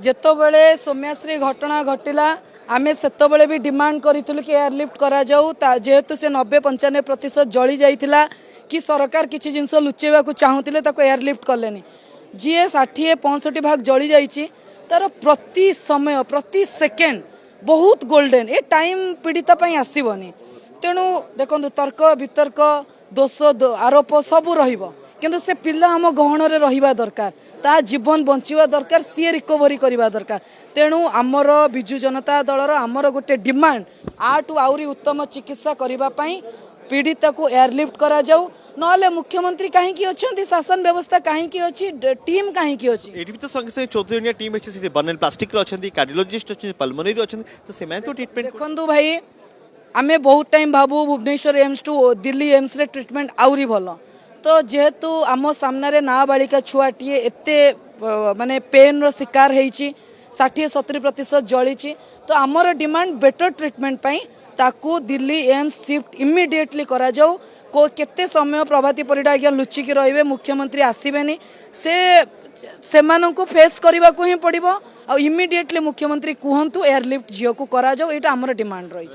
ଯେତେବେଳେ ସୌମ୍ୟାଶ୍ରୀ ଘଟଣା ଘଟିଲା आमे सेतबले भी डिमांड करूँ कि एयरलिफ्ट करा जाऊ जेहेतु से 90-95% जली जाइथिला कि सरकार किसी जिनस लुचेवा को चाहूले एयरलिफ्ट कले जी 60-65 भाग जली जाइए तार प्रति समय प्रति सेकेंड बहुत गोल्डन ए टाइम पीड़िता आसबनी तेणु देखो तर्क वितर्क दोष आरोप सबू रहिबो किंतु से पिला आम गहन रहिबा दरकार ता जीवन बंचिवा दरकार सी रिकवरी करवा दरकार तेणु आमर बिजु जनता दलर आमर गोटे डिमांड आठू आउरी उत्तम चिकित्सा करिबा पई पीड़िता को एयरलिफ्ट करा जाऊ नले मुख्यमंत्री कहीं अच्छी शासन व्यवस्था कहीं अच्छी टीम कहीं अच्छी एटी भी तो संगे संगे 14 जणिया टीम अछि से बर्नल प्लास्टिक रो अछंती कार्डियोलॉजिस्ट अछि पल्मोनरी अछंती तो सेमान तो ट्रीटमेंट देखंतु भाई आमे बहुत टाइम भाबू Bhubaneswar AIIMS to Delhi AIIMS रे ट्रीटमेंट आउरी भल तो जेहेतु आम सामने नाबालिका छुआटीए एते माने पेन रो शिकार होईची 60-70% जली तो आमर डिमांड बेटर ट्रीटमेंट पाई ताकू दिल्ली एम्स शिफ्ट इमिडिएटली करा जाऊ को केते समय प्रभाती परिडा आज्ञा लुचिकी रहिबे मुख्यमंत्री आसीबेनी से को फेस करने को ही पड़ो आ इमिडिएटली मुख्यमंत्री कहतु एयरलिफ्ट झील को करा जाऊ एटा आमर डिमांड रही।